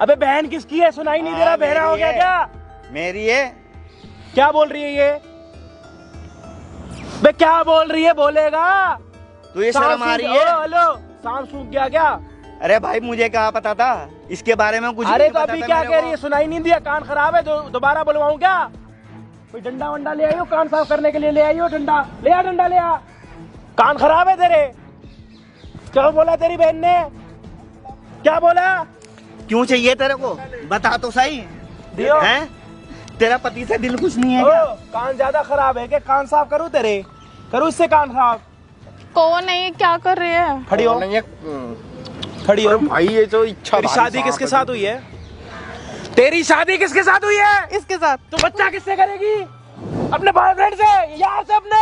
अबे बहन किसकी है? सुनाई नहीं दे रहा? हाँ, बहरा हो मेरी गया है। क्या? मेरी है। क्या बोल रही है ये? बे क्या बोल रही है? बोलेगा। तू ये शर्म आ रही है? हेलो, सांप सूख गया क्या? अरे भाई मुझे क्या पता था इसके बारे में? कुछ अरे नहीं तो पता अभी था क्या मेरे कह को। रही है? सुनाई नहीं दिया? कान खराब है? दोबारा बुलवाऊं क्या? कोई डंडा वंडा ले आई हो? कान साफ करने के लिए ले आई हो? डंडा ले आ, डंडा ले आ। कान खराब है तेरे? क्या बोला तेरी बहन ने? क्या बोला? क्यों चाहिए तेरे को? बता तो सही। दियो। हैं? तेरा पति से दिल कुछ नहीं है ओ, क्या? कान ज्यादा खराब है क्या? कान साफ करूं तेरे? करूं इससे कान साफ? कौन है ये, क्या कर रहे हैं? खड़ी हो, खड़ी हो। भाई ये जो इच्छा तेरी शादी किसके साथ हुई है? तेरी शादी किसके साथ हुई है? इसके साथ। तो बच्चा किससे करेगी? अपने बॉयफ्रेंड से, यार से अपने?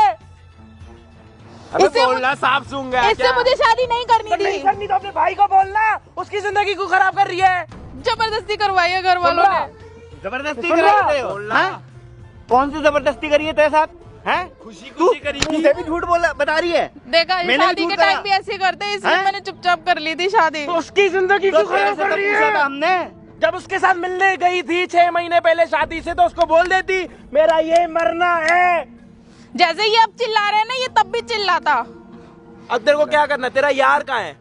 अबे इससे बोलना, साफ सूंगा इससे क्या? मुझे शादी नहीं करनी तो थी। नहीं करनी तो अपने भाई को बोलना, उसकी जिंदगी को खराब कर रही है। जबरदस्ती करवाई है घर वालों ने। जबरदस्ती सुन करी रहा? है तेरे को? बोलना। हैं? कौन सी जबरदस्ती करी है तेरे साथ? हैं? खुशी तू करेगी। तुमसे भी झूठ बोला बता रही है। देखा ये मैंने भी शादी झूठ के कहा। टाइम भी ऐसे ही करते हैं, इसलिए हैं? मैंने चुपचाप कर ली थी शादी। तो उसकी जिंदगी तो क्यों खराब ऐसे कर तो रही पूछा था है? हमने। जब उसके साथ मिलने गई थी 6 महीने पहले शादी से, तो उसको बोल देती मेरा ये मरना है। जैसे ये अब चिल्ला रहे हैं ना, ये तब भी चिल्लाता। अब तेरे को क्या करना? तेरा यार कहाँ है?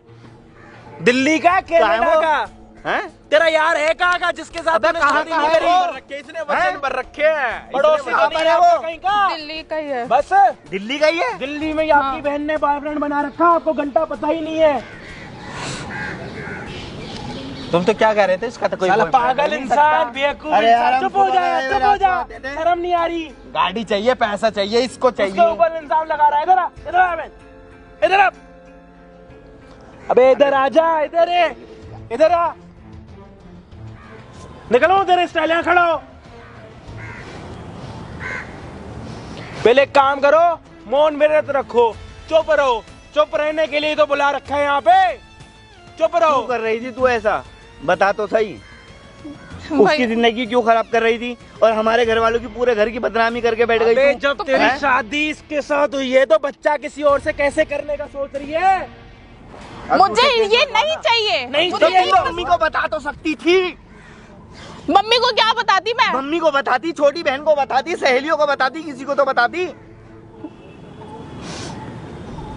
दिल्ली का, कहाँ है कनाडा वो? का? हैं? तेरा यार है कहाँ का जिसके साथ अबे तूने कहाँ शादी का नहीं है करी? वो? इसने हैं? वचन पर रखे हैं। पड़ोसी कहाँ तो पर नहीं है आपका वो? कहीं का? दिल्ली का ही है। बस दिल्ली का ही है। दिल्ली में ही आपकी बहन ने बॉयफ्रेंड बना रखा, आपको घंटा पता ही नहीं है। तुम तो क्या कह रहे थे? इसका तो कोई साला boyfriend पागल नहीं इंसान, सकता। बेवकूफ अरे यार, इंसान। हम चुप हो जा, सुबह चुप हो जा। आते थे। शर्म नहीं आ रही। गाड़ी चाहिए, पैसा चाहिए, इसको उसके चाहिए। ऊपर इंसान लगा रहा है। इधर आ, इधर आ बहन, इधर आ। अबे इधर आ जा, इधर है, इधर आ। निकलो उधर, स्टाइल यहाँ खड़ा हो। पहले एक काम करो, मौन व्रत रखो, चुप रहो। चुप रहने के लिए तो बुला रखा है यहाँ पे। चुप क्यों रहो। कर रही थी तू ऐसा? बता तो सही। भाई, उसकी जिंदगी क्यों खराब कर रही थी और हमारे घर वालों की पूरे घर की बदनामी करके बैठ गई अबे तू? जब तेरी हैं? शादी इसके साथ हुई है, तो बच्चा किसी और से कैसे करने का सोच रही है? मुझे ये नहीं चाहिए। नहीं मुझे चाहिए नहीं तो मम्मी को बता तो सकती थी। मम्मी को क्या बताती मैं? मम्मी को बताती, छोटी बहन को बताती, सहेलियों को बताती, किसी को तो बताती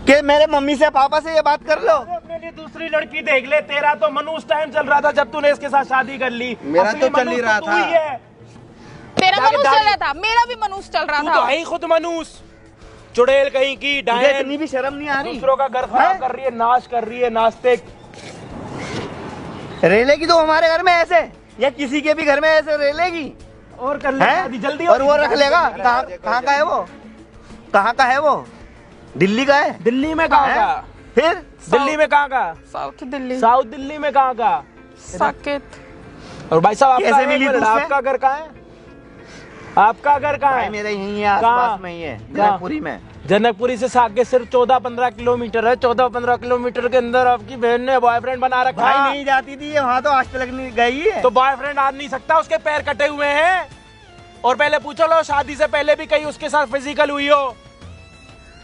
कि मेरे मम्मी से पापा से ये बात कर लो। अपने लिए दूसरी लड़की देख ले। तेरा तो मनुष्य टाइम चल रहा था जब तूने इसके साथ शादी कर ली। मेरा असली तो चल ही मनुष्य रहा तो तू था। ही है। तेरा जाके मनुष्य चल दादी- रहा था, मेरा भी मनुष्य चल रहा तू था। तो है ही खुद मनुष्य, चुड़ैल कहीं की, तुझे डायन। इतनी भी शर्म नहीं आ रही? दूसरों का घर खराब हैं? कर रही है, नाश कर रही है, नास्तिक। रेलेगी तो हमारे घर में ऐसे, या किसी के भी घर में ऐसे रेलेगी? और कर ले हैं? शादी जल्दी। और वो रख लेगा? कहाँ का है वो? कहाँ का है वो? दिल्ली का है? दिल्ली में कहाँ हैं? का? फिर दिल्ली में कहाँ का? साउथ दिल्ली, साउथ दिल्ली में कहाँ का? साकेत। और भाई साहब आपका कैसे एक मिली मिनट, तुझसे? आपका घर कहाँ है? आपका घर कहाँ भाई है? मेरा यही है, कहाँ? आसपास में ही है, कहाँ? जनकपुरी में। जनकपुरी से साकेत सिर्फ 14-15 किलोमीटर है। 14-15 किलोमीटर के अंदर आपकी बहन ने बॉयफ्रेंड बना रखा भाई है। नहीं जाती थी वहाँ, तो आज तक नहीं गई है। तो बॉयफ्रेंड आ नहीं सकता, उसके पैर कटे हुए हैं। और पहले पूछो लो, शादी से पहले भी कहीं उसके साथ फिजिकल हुई हो?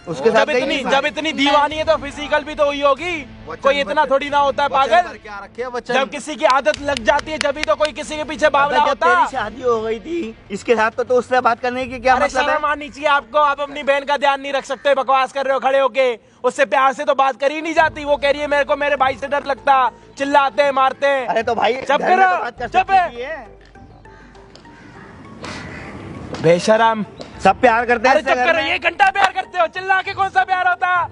उसके साथ जब इतनी दीवानी है तो फिजिकल भी तो हुई होगी। कोई इतना थोड़ी ना होता है पागल। क्या रखे वचन? जब किसी की आदत लग जाती है, जब ही तो कोई किसी के पीछे बावला जब होता। तेरी शादी हो गई थी इसके साथ, तो उससे बात करने की क्या अरे मतलब शर्म है? आनी चाहिए आपको। आप अपनी बहन का ध्यान नहीं रख सकते, बकवास कर रहे हो खड़े होके। उससे प्यार से तो बात करी नहीं जाती। वो कह रही है मेरे को मेरे भाई से डर लगता, चिल्लाते हैं, मारते हैं। अरे तो भाई चुप घर में करो, तो बात कर चुप है। सकती है। बेशरम। सब प्यार करते हैं अरे इससे चुप घर करो, में। ये घंटा प्यार करते हो, चिल्ला के कौन सा प्यार होता?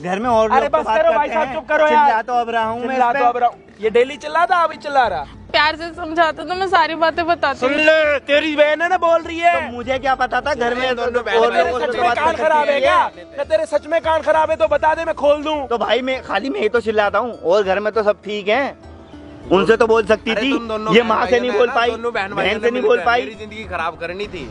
घर में और अरे लोग तो बस बात करो भाई करते साहब, हैं। चुप करो यार। चिल्ला तो अब रहा हूँ मैं चिल्ला इस तो पे। अब रहा हूँ। ये डेली चिल्लाता, अभी चिल्ला रहा। प्यार से समझाता तो मैं सारी बातें बताती सुन हूँ। ले, तेरी बहन है ना बोल रही है। तो मुझे क्या पता था घर में दोनों और बहन लोगों तेरे से सच तो में बात कान कर खराब है सकती क्या? ना तेरे सच में कान खराब है तो बता दे, मैं खोल दूं। तो भाई मैं खाली मैं ही तो चिल्लाता हूँ, और घर में तो सब ठीक है। उनसे तो बोल सकती अरे थी, तुम दोनों ये बहन माँ से भाइयों नहीं ने बोल ना, पाई, दोनों बहन बहन से नहीं बोल मेरी पाई। जिंदगी खराब करनी थी।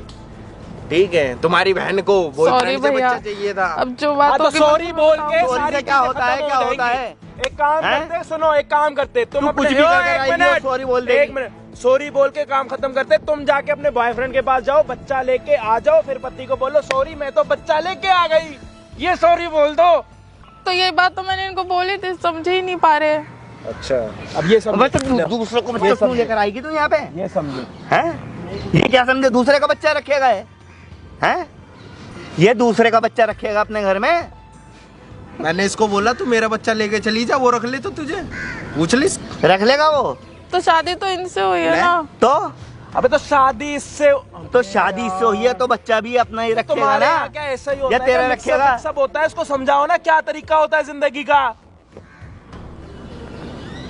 ठीक है, तुम्हारी बहन को सॉरी बॉयफ्रेंड से भैया, बच्चा चाहिए था। अब जो हाँ बात तो होगी सॉरी बोल के सॉरी सारी से क्या चीजें होता है, खत्म क्या हो होता जाएंगी। है? एक काम हैं? करते, सुनो एक काम करते, तुम तू अपने कुछ भी ओ, करके एक आएगी और मिनट, सॉरी बोल देगी। एक मिनट, सॉरी बोल के काम खत्म करते। तुम जाके अपने बॉयफ्रेंड के पास जाओ, बच्चा लेके आ जाओ, फिर पति को बोलो सॉरी मैं तो बच्चा लेके आ गई, ये सॉरी बोल दो। तो ये बात तो मैंने इनको बोली थी, समझ ही नहीं पा रहे। अच्छा, अब ये समझ, बस दूसरों को बच्चा क्यों लेकर आएगी तू यहाँ पे? ये समझे। हैं? ये क्या समझे दूसरे का बच्चा रखेगा? हैं? ये दूसरे का बच्चा रखेगा अपने घर में? मैंने इसको बोला तू मेरा बच्चा लेके चली जा, वो रख ले तो तुझे पूछ ली। रख लेगा वो? तो शादी तो इनसे हुई है ना। तो अबे तो शादी इससे, तो शादी से हुई है तो बच्चा भी अपना ही रखेगा तुम्हारे ना। यहाँ क्या ऐसा ही होता या है? तेरा क्या रखेगा? मिक्सअप होता है, इसको समझाओ ना क्या तरीका होता है जिंदगी का।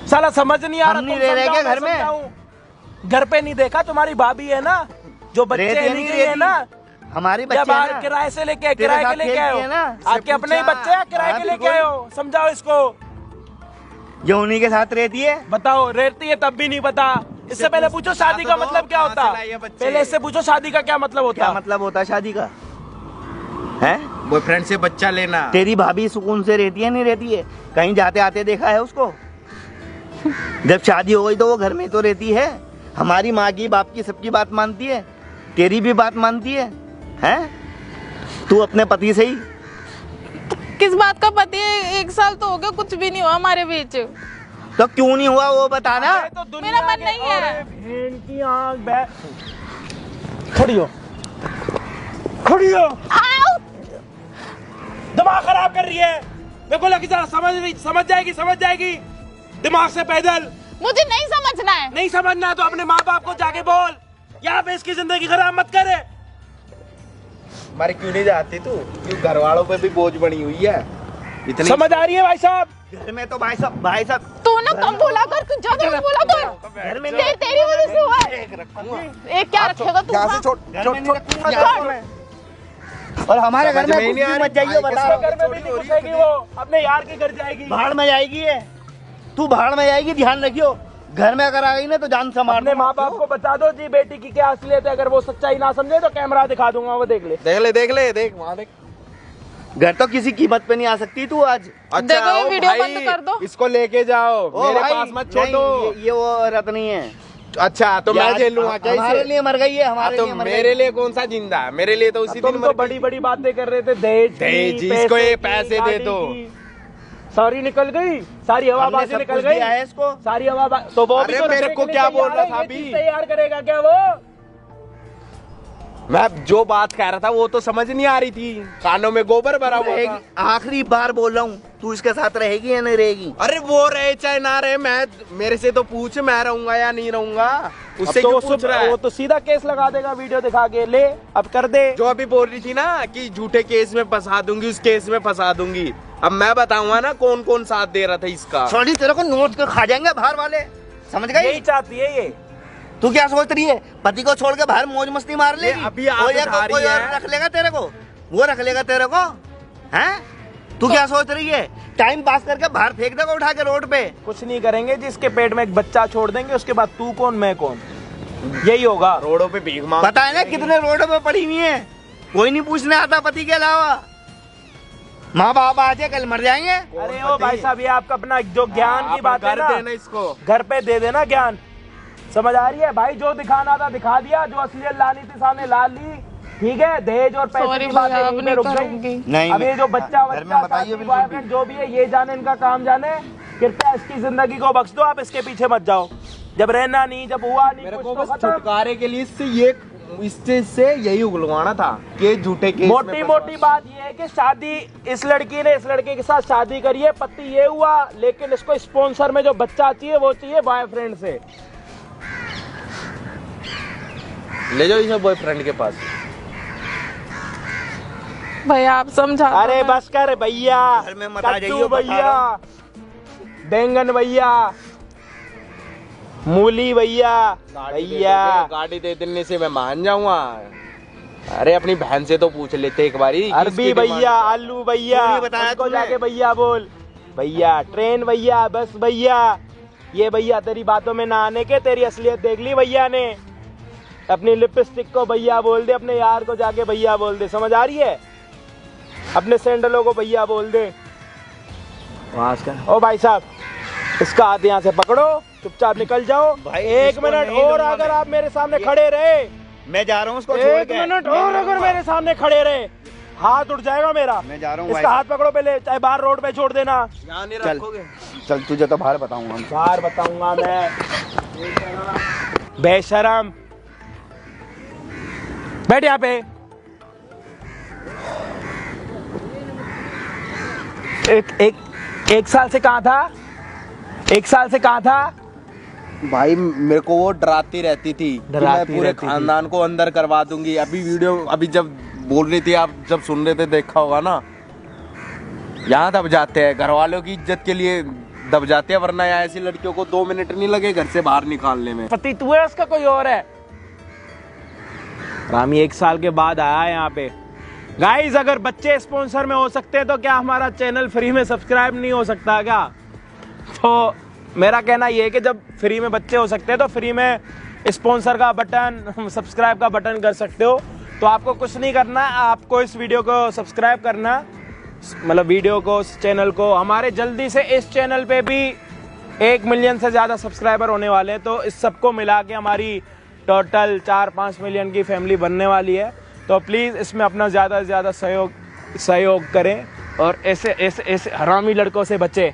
साला समझ नहीं आ रहा। हम नहीं तुम रह रहे समझाओ, क्या घर मैं में? समझाऊं? घर पे नहीं देखा तुम्हारी भाभी है ना, जो बच्चे रहती है, नहीं नहीं गई है रहती। ना, हमारी या बच्चे बाहर हैं ना। किराए से लेके, तेरे किराए के साथ लेके आए खेलती है ना। हो, आपके अपने ही बच्चे हैं, किराए हाँ, के लेके बिल्कुल। आए हो, समझाओ इसको। ये उन्हीं के साथ रहती है। बताओ, रहती है तब भी नहीं पता। इससे पहले पूछो शादी का मतलब क्या होता, पहले इससे पूछो शादी का क्या मतलब क्या होता। मतलब होता है शादी का? है बॉयफ्रेंड से बच्चा लेना। तेरी भाभी सुकून से रहती है नहीं रहती है? कहीं जाते आते देखा है उसको? जब शादी हो गई तो वो घर में तो रहती है। हमारी माँ की, बाप की, सबकी बात मानती है, तेरी भी बात मानती है। हैं? तू अपने पति से ही। किस बात का पति है? 1 साल तो हो गया, कुछ भी नहीं हुआ हमारे बीच। तो क्यों नहीं हुआ वो बताना। अरे तो दुनिया मेरा मन के- नहीं है। अरे भेड़ की आँख खड़ी हो, खड़ी हो। आओ! दिमाग खराब कर रही है। मेरे को लगी जरा समझ जाएगी। दिमाग से पैदल। मुझे नहीं समझना है। नहीं समझना तो अपने माँ बाप को जाके बोल, यहाँ पे इसकी जिंदगी खराब मत करे। हमारे क्यों नहीं जाती तू? क्यों घर वालों पे भी बोझ बनी हुई है इतनी? समझ आ रही है भाई साहब? घर में तो भाई साहब तू ना कम बोला कर, तू ज्यादा मत बोला कर। घर में तेरी वजह से हुआ है। एक क्या रखेगा तू? यहाँ से छोड़ घर में नहीं रखूंगा यहाँ घर में। और हमारे घर समझ में में ही कुछ नहीं आ भी रही। मत जाइए, भाई बताओ। घर में भी नहीं घुसेगी वो, अपने यार के घर जाएगी। भाड़ में जाएगी ये, तू भाड़ में जाएगी, ध्यान रखियो। घर में अगर आ गई ना तो जान संभाल। अपने माँ बाप को बता दो जी बेटी की क्या असलियत है। अगर वो सच्चाई ना समझे तो कैमरा दिखा दूंगा, वो देख ले। देख वहाँ देख। घर तो किसी कीमत पे नहीं आ सकती तू आज। देखो ये ओ वीडियो भाई, बंद कर दो। इसको लेके जाओ, ओ मेरे भाई, पास मत नहीं, छोड़ो। ये वो औरत नहीं है। अच्छा तो मैं झेल लूंगा क्या हमारे इसे? लिए मर गई है, हाँ, हमारे तो लिए मर मेरे गई। लिए कौन सा जिंदा है? मेरे लिए तो उसी दिन तुम मर तो गई। बड़ी बड़ी बातें कर रहे थे, दहेज दहेज की, जी, इसको ये की, पैसे दे गाड़ी दो। की। सारी निकल गई, सारी हमने हवाबाजी सब निकल कुछ गई दिया है इसको। सारी हवा। तो वो भी अरे तो मेरे रखने को के लिए क्या बोल तैयार रहा है, था ये अभी? चीज़ तैयार करेगा क्या वो? मैं जो बात कह रहा था वो तो समझ नहीं आ रही थी, कानों में गोबर भरा हुआ था। रहेगी, आखिरी बार बोल रहा हूँ, तू इसके साथ रहेगी या नहीं रहेगी? अरे वो रहे चाहे ना रहे, मैं मेरे से तो पूछ, मैं रहूंगा या नहीं रहूंगा? उससे अब तो क्यों वो पूछ रहा है? वो तो सीधा केस लगा देगा वीडियो दिखा के। ले अब कर दे। जो अभी बोल रही थी ना कि झूठे केस में फंसा दूंगी, उस केस में फंसा दूंगी। अब मैं बताऊंगा ना कौन कौन साथ दे रहा था इसका। सॉरी, तेरे को नोट के खा जाएंगे बाहर वाले, समझ गई? यही चाहती है ये। तू क्या सोच रही है? पति को छोड़ के बाहर मौज मस्ती मार लेगी? अभी आप कोई उठा रही कोई और है। रख लेगा तेरे को, वो रख लेगा तेरे को, हैं? तू क्या सोच रही है? टाइम पास करके बाहर फेंक देगा उठा के रोड पे। कुछ नहीं करेंगे, जिसके पेट में एक बच्चा छोड़ देंगे, उसके बाद तू कौन मैं कौन, यही होगा। रोडों पे भीख मांग। पता है ना कितने रोडों पे पड़ी हुई है, कोई नहीं पूछने आता पति के अलावा। माँ बाप आज है कल मर जाएंगे। अरे ओ भाई साहब, ये आपका अपना जो ज्ञान की बात है कर ना, देना इसको। घर पे दे देना ज्ञान। समझ आ रही है भाई? जो दिखाना था दिखा दिया, जो असलियत लानी थी सामने ला ली। ठीक है, दहेज और पैसे Sorry की बातें भैया, अब यहीं पे नहीं रुक करूंगी। गई। नहीं, अब ये जो बच्चा घर में बताइए साथी, बिल्कुल बॉयफ्रेंड जो भी है, ये जाने, इनका काम जाने। कृपया इसकी जिंदगी को बख्श दो, आप इसके पीछे मत जाओ। जब रहना नहीं, जब हुआ नहीं मेरे कुछ को तो बस खत्म। छुटकारे के लिए इससे यही उगलवाना था कि झूठे केस में मोटी मोटी बात ये है कि शादी इस लड़की ने इस लड़के के साथ शादी करी है, पति ये हुआ, लेकिन इसको स्पॉन्सर में जो बच्चा चाहिए वो चाहिए बॉयफ्रेंड से। ले जाओ इसे बॉयफ्रेंड के पास। भैया आप समझा दो अरे ना। बस कर भैया, घर में मत आ कद्दू जाइयो, बता भैया, रहा बैंगन भैया, मूली भैया, भैया। गाड़ी दे देने से मैं मान जाऊंगा। अरे अपनी बहन से तो पूछ लेते एक बारी। अरबी किसकी भैया, डिमांड? आलू भैया, तूने बताया उनको तूने। जाके भैया बोल। भैया ट्रेन भैया, बस भैया। ये भैया तेरी बातों में ना आने के, तेरी असलियत देख ली भैया ने। अपनी लिपस्टिक को भैया बोल दे, अपने यार को जाके भैया बोल दे। समझ आ रही है? अपने सैंडलों को भैया बोल दे। ओ भाई साहब, इसका हाथ यहाँ से पकड़ो, चुपचाप निकल जाओ। भाई, एक इसको मिनट नहीं और लूंगा अगर मैं। आप मेरे सामने खड़े रहे, मैं जा रहा हूँ उसको छोड़ एक के। मिनट और अगर मेरे सामने खड़े रहे, हाथ उठ जाएगा मेरा। मैं जा रहा हूँ इसका भाई। हाथ पकड़ो पहले, चाहे बाहर रोड पे छोड़ देना। यहाँ नहीं चल। रखोगे? चल तुझे तो बाहर बताऊंगा। बाहर बताऊंगा मैं। बेशरम, बैठ यहाँ पे। एक साल से कहाँ था? 1 साल से कहाँ था? भाई मेरे को वो डराती रहती थी कि मैं डराती पूरे रहती थी। खानदान को अंदर करवा दूंगी। अभी वीडियो अभी जब बोल रही थी, आप जब सुन रहे थे, देखा होगा ना, यहाँ दब जाते हैं, घर वालों की इज्जत के लिए दब जाते हैं, वरना यहाँ ऐसी लड़कियों को 2 मिनट नहीं लगे घर से बाहर निकालने में। पति तू है, उसका कोई और है? रामी 1 साल के बाद आया है यहाँ पे। गाइस, अगर बच्चे स्पॉन्सर में हो सकते हैं तो क्या हमारा चैनल फ्री में सब्सक्राइब नहीं हो सकता क्या? तो मेरा कहना ये है कि जब फ्री में बच्चे हो सकते हैं तो फ्री में स्पॉन्सर का बटन, सब्सक्राइब का बटन कर सकते हो। तो आपको कुछ नहीं करना, आपको इस वीडियो को सब्सक्राइब करना, मतलब वीडियो को, चैनल को। हमारे जल्दी से इस चैनल पे भी 1 मिलियन से ज़्यादा सब्सक्राइबर होने वाले हैं। तो इस सबको मिला के हमारी टोटल 4-5 मिलियन की फैमिली बनने वाली है। तो प्लीज़ इसमें अपना ज़्यादा से ज़्यादा सहयोग करें और ऐसे हरामी लड़कों से बचें।